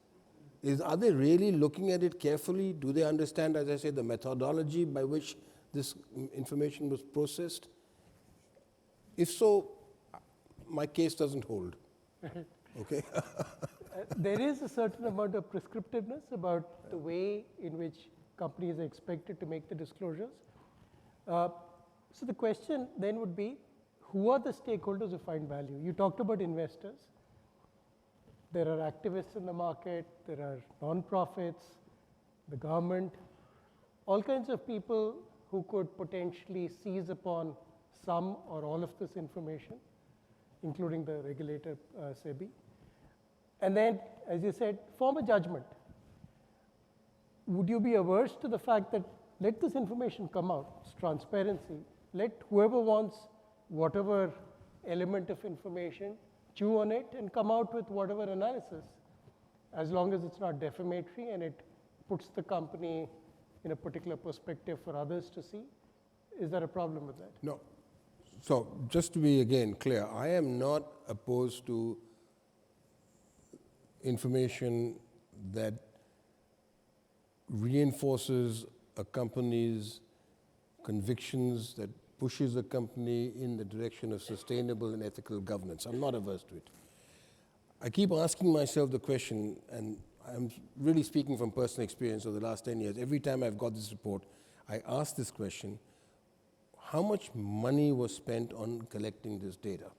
Are they really looking at it carefully? Do they understand, as I said, the methodology by which this information was processed? If so, my case doesn't hold. Okay? There is a certain amount of prescriptiveness about the way in which companies are expected to make the disclosures. So the question then would be, who are the stakeholders who find value? You talked about investors. There are activists in the market, there are non-profits, the government, all kinds of people who could potentially seize upon some or all of this information, including the regulator, SEBI. And then, as you said, form a judgment. Would you be averse to the fact that let this information come out, it's transparency, let whoever wants whatever element of information chew on it and come out with whatever analysis, as long as it's not defamatory and it puts the company in a particular perspective for others to see? Is there a problem with that? No. So just to be again clear, I am not opposed to information that reinforces a company's convictions, that pushes a company in the direction of sustainable and ethical governance. I'm not averse to it. I keep asking myself the question, and I'm really speaking from personal experience over the last 10 years. Every time I've got this report, I ask this question: how much money was spent on collecting this data?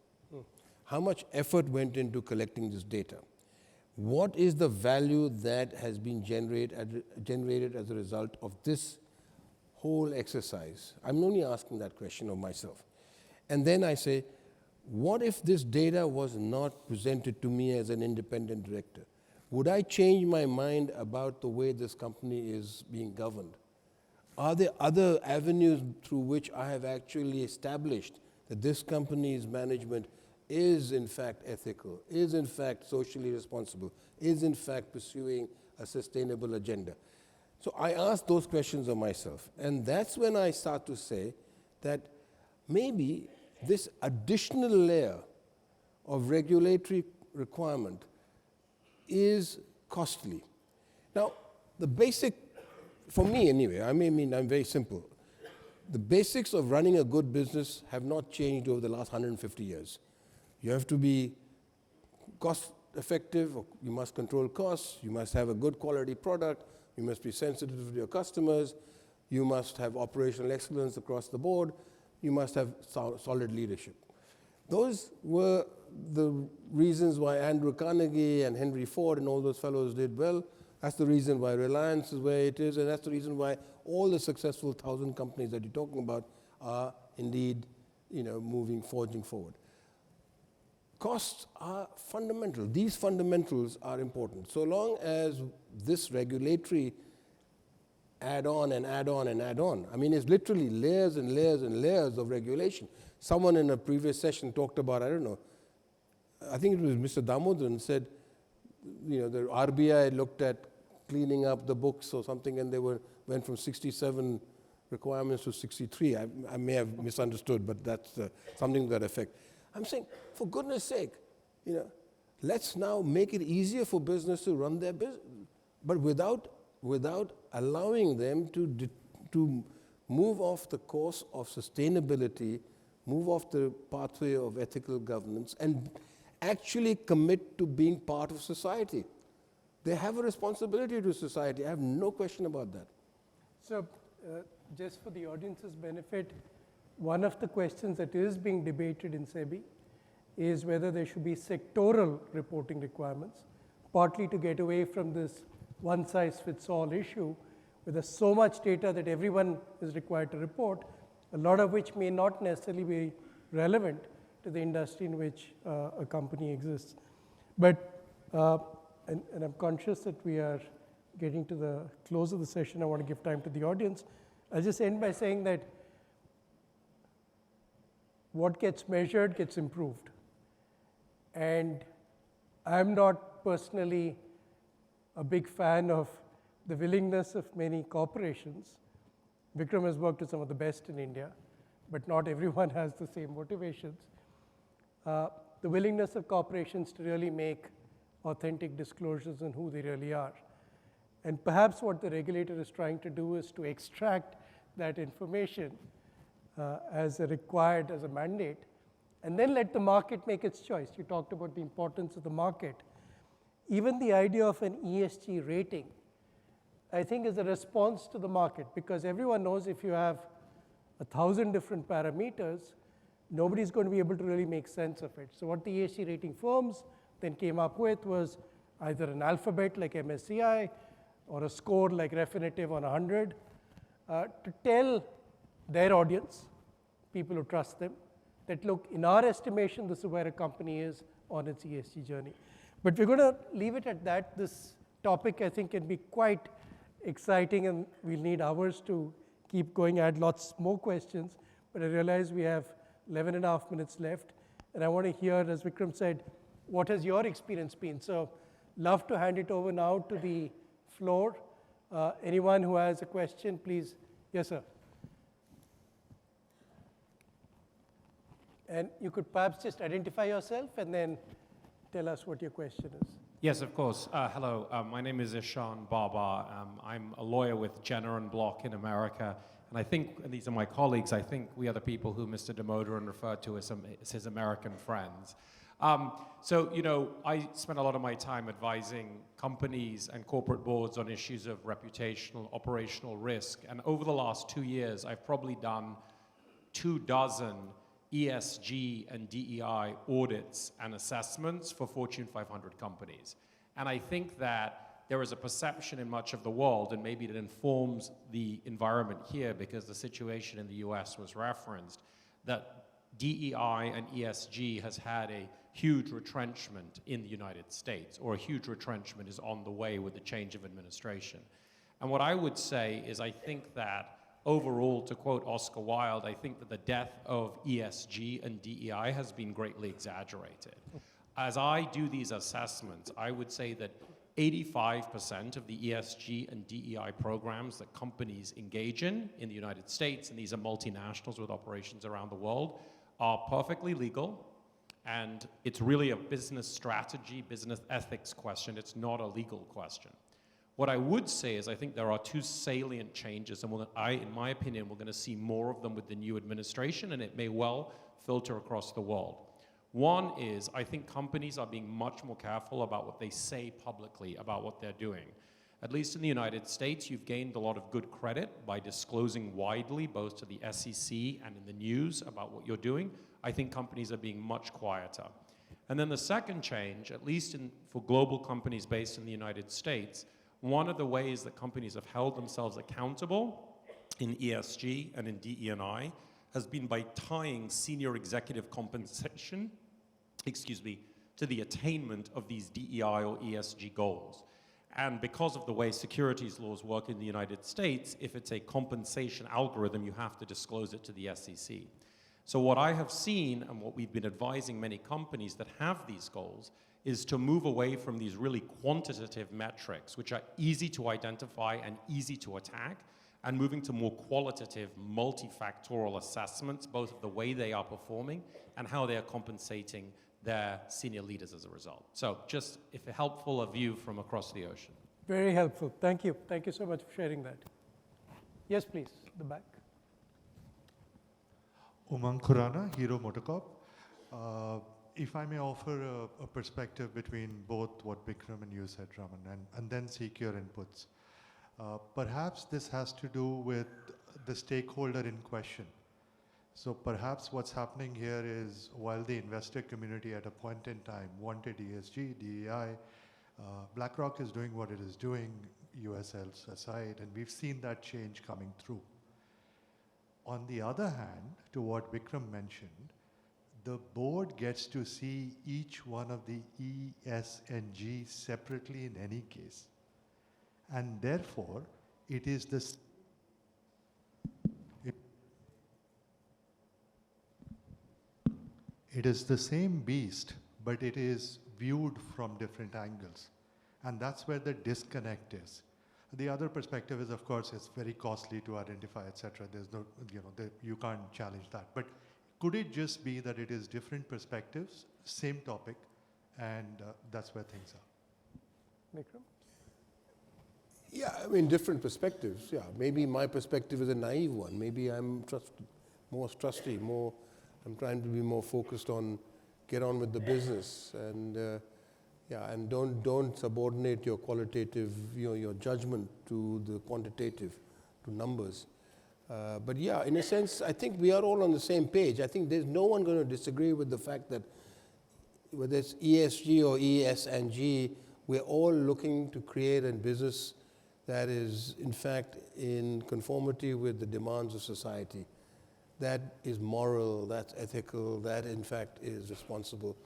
How much effort went into collecting this data? What is the value that has been generated as a result of this whole exercise? I'm only asking that question of myself. And then I say, what if this data was not presented to me as an independent director? Would I change my mind about the way this company is being governed? Are there other avenues through which I have actually established that this company's management is in fact ethical, is in fact socially responsible, is in fact pursuing a sustainable agenda? So I ask those questions of myself, and that's when I start to say that maybe this additional layer of regulatory requirement is costly. Now, the basic, for me anyway, I'm very simple. The basics of running a good business have not changed over the last 150 years. You have to be cost effective, you must control costs, you must have a good quality product, you must be sensitive to your customers, you must have operational excellence across the board, you must have solid leadership. Those were the reasons why Andrew Carnegie and Henry Ford and all those fellows did well. That's the reason why Reliance is where it is, and that's the reason why all the successful 1,000 companies that you're talking about are indeed, forging forward. Costs are fundamental. These fundamentals are important. So long as this regulatory add on and add on and add on, it's literally layers and layers and layers of regulation. Someone in a previous session talked about, I think it was Mr. Damodran said, the RBI looked at cleaning up the books or something, and they went from 67 requirements to 63. I may have misunderstood, but that's something to that effect. I'm saying, for goodness sake, let's now make it easier for business to run their business, but without allowing them to move off the course of sustainability move off the pathway of ethical governance and actually commit to being part of society. They have a responsibility to society. I have no question about that. So just for the audience's benefit, one of the questions that is being debated in SEBI is whether there should be sectoral reporting requirements, partly to get away from this one-size-fits-all issue, where there's so much data that everyone is required to report, a lot of which may not necessarily be relevant to the industry in which a company exists. But, and I'm conscious that we are getting to the close of the session. I want to give time to the audience. I'll just end by saying that what gets measured gets improved. And I'm not personally a big fan of the willingness of many corporations. Vikram has worked with some of the best in India, but not everyone has the same motivations. The willingness of corporations to really make authentic disclosures on who they really are. And perhaps what the regulator is trying to do is to extract that information as a mandate, and then let the market make its choice. You talked about the importance of the market. Even the idea of an ESG rating, I think, is a response to the market, because everyone knows if you have 1,000 different parameters, nobody's going to be able to really make sense of it. So what the ESG rating firms then came up with was either an alphabet like MSCI or a score like Refinitiv on 100 to tell their audience, people who trust them, that look, in our estimation, this is where a company is on its ESG journey. But we're going to leave it at that. This topic, I think, can be quite exciting, and we'll need hours to keep going. I had lots more questions, but I realize we have 11 and a half minutes left, and I want to hear, as Vikram said, what has your experience been? So love to hand it over now to the floor. Anyone who has a question, please. Yes, sir. And you could perhaps just identify yourself and then tell us what your question is. Yes, of course. Hello, my name is Ishan Baba. I'm a lawyer with Jenner and Block in America. And I think, and these are my colleagues, I think we are the people who Mr. Damodaran referred to as his American friends. So, you know, I spend a lot of my time advising companies and corporate boards on issues of reputational, operational risk. And over the last 2 years, I've probably done 24 ESG and DEI audits and assessments for Fortune 500 companies. And I think that there is a perception in much of the world, and maybe it informs the environment here because the situation in the US was referenced, that DEI and ESG has had a huge retrenchment in the United States, or a huge retrenchment is on the way with the change of administration. And what I would say is I think that overall, to quote Oscar Wilde, I think that the death of ESG and DEI has been greatly exaggerated. As I do these assessments, I would say that 85% of the ESG and DEI programs that companies engage in the United States, and these are multinationals with operations around the world, are perfectly legal, and it's really a business strategy, business ethics question. It's not a legal question. What I would say is I think there are two salient changes, and in my opinion, we're going to see more of them with the new administration, and it may well filter across the world. One is I think companies are being much more careful about what they say publicly about what they're doing. At least in the United States, you've gained a lot of good credit by disclosing widely, both to the SEC and in the news, about what you're doing. I think companies are being much quieter. And then the second change, at least for global companies based in the United States, one of the ways that companies have held themselves accountable in ESG and in DE&I has been by tying senior executive compensation, to the attainment of these DEI or ESG goals. And because of the way securities laws work in the United States, if it's a compensation algorithm, you have to disclose it to the SEC. So what I have seen, and what we've been advising many companies that have these goals, is to move away from these really quantitative metrics, which are easy to identify and easy to attack, and moving to more qualitative, multifactorial assessments, both of the way they are performing and how they are compensating their senior leaders as a result. So just, if a helpful, a view from across the ocean. Very helpful. Thank you. Thank you so much for sharing that. Yes, please, the back. Umang Khurana, Hero Motorcorp. If I may offer a perspective between both what Vikram and you said, Raman, and then seek your inputs. Perhaps this has to do with the stakeholder in question. So perhaps what's happening here is while the investor community at a point in time wanted ESG, DEI, BlackRock is doing what it is doing, USLs aside, and we've seen that change coming through. On the other hand, to what Vikram mentioned, the board gets to see each one of the E, S, and G separately in any case. And therefore, it is this. It is the same beast, but it is viewed from different angles. And that's where the disconnect is. The other perspective is, of course, it's very costly to identify, et cetera. There's no, you can't challenge that. But could it just be that it is different perspectives, same topic, and that's where things are? Vikram? Yeah, I mean, different perspectives. Yeah, maybe my perspective is a naive one. Maybe I'm more trusty, I'm trying to be more focused on get on with the business, and yeah, and don't subordinate your qualitative, your judgment to the quantitative, to numbers. But yeah, in a sense, I think we are all on the same page. I think there's no one going to disagree with the fact that whether it's ESG or ES and G, we're all looking to create a business that is, in fact, in conformity with the demands of society. That is moral, that's ethical, that, in fact, is responsible.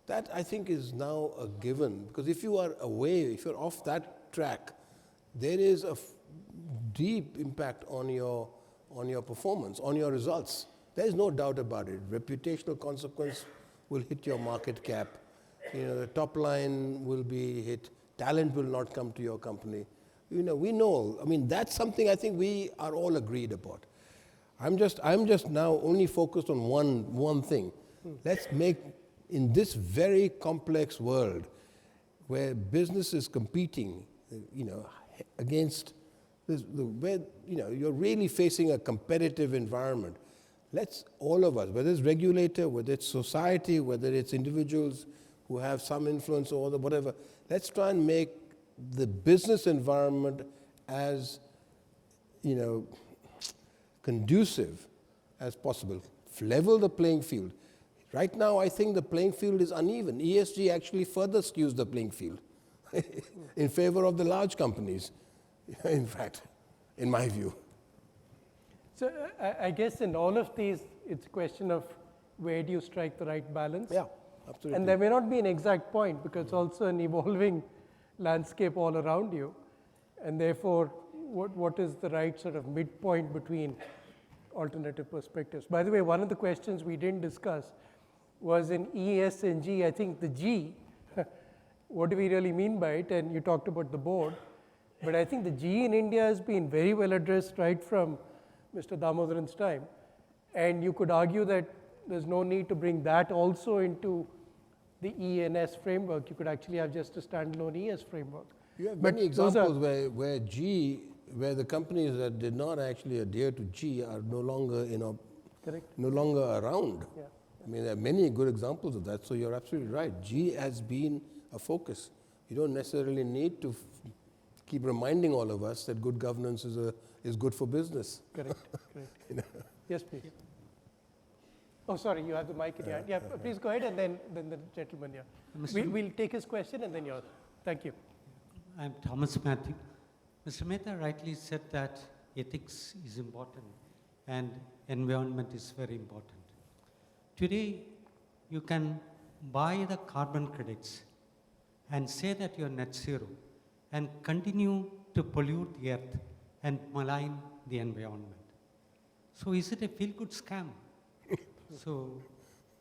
That, I think, is now a given. Because if you are away, if you're off that track, there is a deep impact on your performance, on your results. There is no doubt about it. Reputational consequence will hit your market cap. The top line will be hit. Talent will not come to your company. We know. I mean, that's something I think we are all agreed about. I'm just now only focused on one thing. Let's make, in this very complex world where business is competing, against where you're really facing a competitive environment. Let's all of us, whether it's regulator, whether it's society, whether it's individuals who have some influence or whatever, let's try and make the business environment as conducive as possible. Level the playing field. Right now, I think the playing field is uneven. ESG actually further skews the playing field in favor of the large companies, in fact, in my view. So I guess in all of these, it's a question of where do you strike the right balance? Yeah, absolutely. And there may not be an exact point because it's also an evolving landscape all around you. And therefore, what is the right sort of midpoint between alternative perspectives? By the way, one of the questions we didn't discuss was in ES and G. I think the G, what do we really mean by it? And you talked about the board. But I think the G in India has been very well addressed right from Mr. Damodaran's time. And you could argue that there's no need to bring that also into the E and S framework. You could actually have just a standalone ES framework. You have many examples where where the companies that did not actually adhere to G are no longer, Correct. no longer around. Yeah. I mean, there are many good examples of that. So you're absolutely right. G has been a focus. You don't necessarily need to keep reminding all of us that good governance is good for business. Correct. Yes, please. Oh, sorry, you have the mic in your hand. Yeah, please go ahead, and then the gentleman here. We'll take his question, and then yours. Thank you. I'm Thomas Matthew. Mr. Mehta rightly said that ethics is important and environment is very important. Today, you can buy the carbon credits and say that you're net zero and continue to pollute the earth and malign the environment. So is it a feel-good scam? So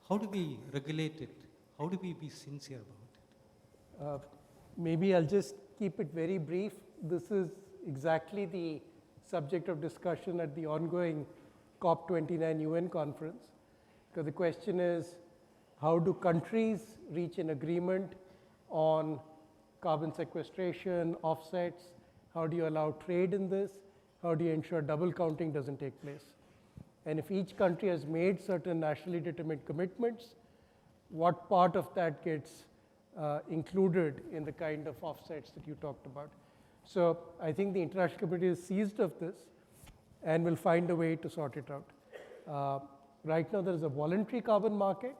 how do we regulate it? How do we be sincere about it? Maybe I'll just keep it very brief. This is exactly the subject of discussion at the ongoing COP29 UN conference. Because the question is, how do countries reach an agreement on carbon sequestration, offsets? How do you allow trade in this? How do you ensure double counting doesn't take place? And if each country has made certain nationally determined commitments, what part of that gets included in the kind of offsets that you talked about. So I think the international community is seized of this and will find a way to sort it out. Right now there is a voluntary carbon market,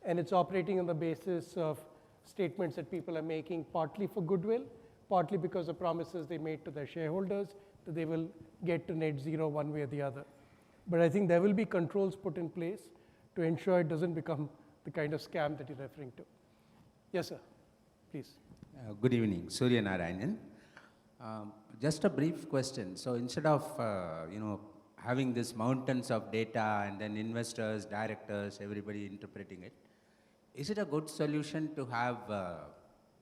and it's operating on the basis of statements that people are making partly for goodwill, partly because of promises they made to their shareholders that they will get to net zero one way or the other. But I think there will be controls put in place to ensure it doesn't become the kind of scam that you're referring to. Yes, sir. Please. Good evening, Surya Narayanan. Just a brief question. So instead of having this mountains of data and then investors, directors, everybody interpreting it, is it a good solution to have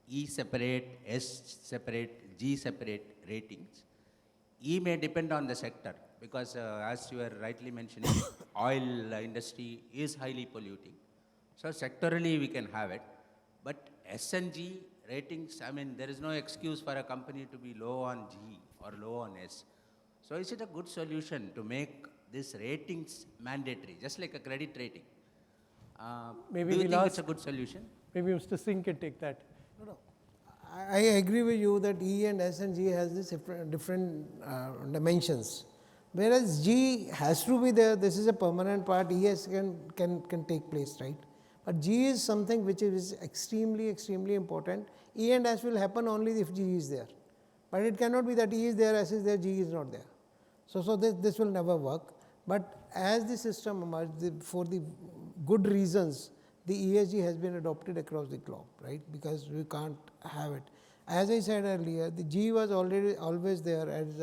E separate, S separate, G separate ratings? E may depend on the sector because as you were rightly mentioning, oil industry is highly polluting. So sectorally we can have it, but S and G ratings, I mean, there is no excuse for a company to be low on G or low on S. So is it a good solution to make this ratings mandatory, just like a credit rating? Maybe do you we'll think ask- it's a good solution? Maybe Mr. Singh can take that. No. I agree with you that E and S and G has this different dimensions. Whereas G has to be there, this is a permanent part, ES can take place, right? But G is something which is extremely, extremely important. E and S will happen only if G is there. But it cannot be that E is there, S is there, G is not there. So this will never work. But as the system emerged, for the good reasons, the ESG has been adopted across the globe, right? Because we can't have it. As I said earlier, the G was always there, as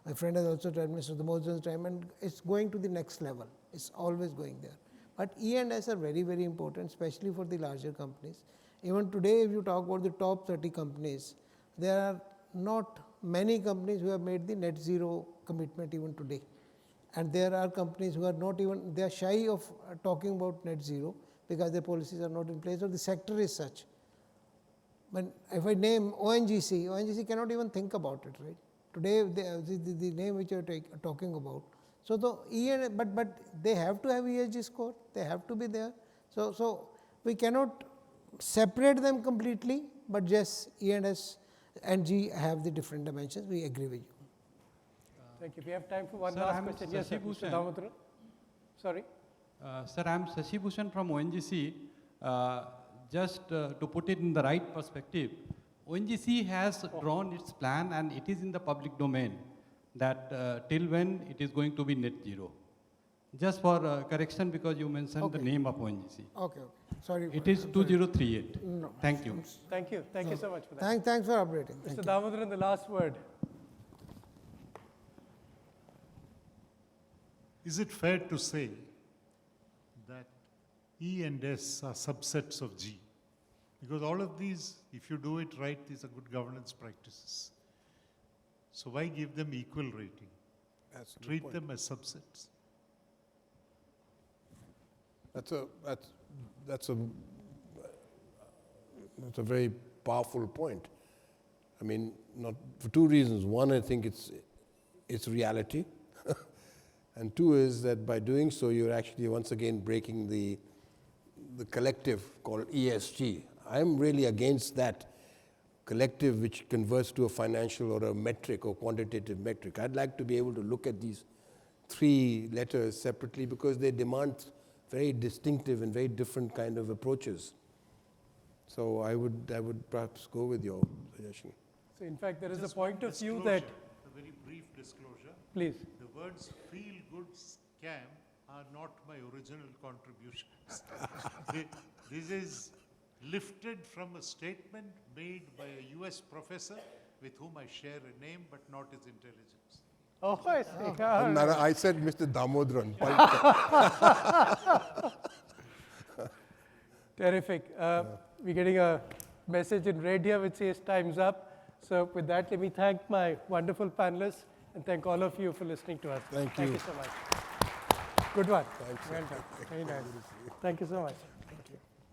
my friend has also told Mr. Damodran's time, and it's going to the next level. It's always going there. But E and S are very, very important, especially for the larger companies. Even today, if you talk about the top 30 companies, there are not many companies who have made the net zero commitment even today. And there are companies who are not even, they are shy of talking about net zero because their policies are not in place or the sector is such. But if I name ONGC cannot even think about it, right? Today, the name which you are talking about. So the but they have to have ESG score. They have to be there. So we cannot separate them completely, but just E and S and G have the different dimensions. We agree with you. Thank you. We have time for one Sir, last I'm question. Yes, sir, Shashi Mr. Bhushan. Damodran. Sorry. Sir, I'm Shashi Bhushan from ONGC. Just to put it in the right perspective, ONGC has drawn its plan and it is in the public domain that till when it is going to be net zero. Just for correction, because you mentioned the name of ONGC. Okay. Sorry. It is 2038. No. Thank you. Thank you. Thank you so much for that. Thanks for updating. Mr. Damodran, the last word. Is it fair to say that E and S are subsets of G? Because all of these, if you do it right, these are good governance practices. So why give them equal rating? That's a good Treat point. them as subsets. That's a very powerful point. I mean, not for two reasons. One, I think it's reality. And two is that by doing so, you're actually once again breaking the collective called ESG. I'm really against that collective which converts to a financial or a metric or quantitative metric. I'd like to be able to look at these three letters separately because they demand very distinctive and very different kind of approaches. So I would perhaps go with your suggestion. So in fact, there is Just a point one of view disclosure, that, a very brief disclosure. please. The words feel good scam are not my original contributions. This is lifted from a statement made by a US professor with whom I share a name but not his intelligence. Oh, I see. I said Mr. Damodran. Terrific. We're getting a message in red here which says time's up. So with that, let me thank my wonderful panelists and thank all of you for listening to us. Thank Thank you. you so much. Good one. Well done. Very nice. Thank you so much.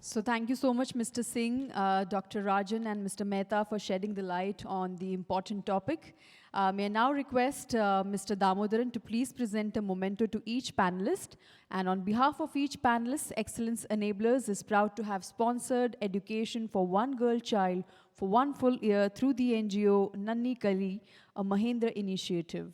So thank you so much, Mr. Singh, Dr. Rajan, and Mr. Mehta for shedding the light on the important topic. May I now request Mr. Damodaran to please present a memento to each panelist. And on behalf of each panelist, Excellence Enablers is proud to have sponsored education for one girl child for 1 full year through the NGO Nanni Kali, a Mahindra initiative.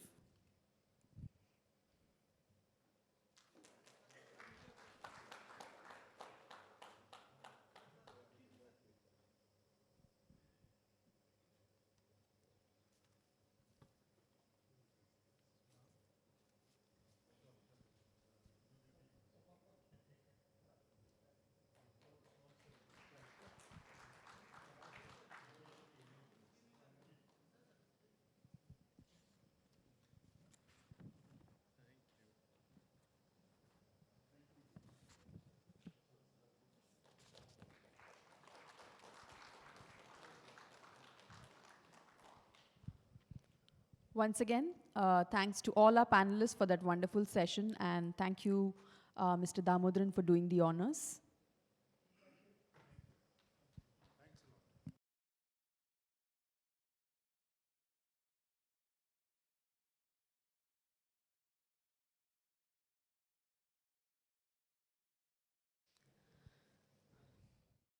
Once again, thanks to all our panelists for that wonderful session, and thank you, Mr. Damodaran, for doing the honors.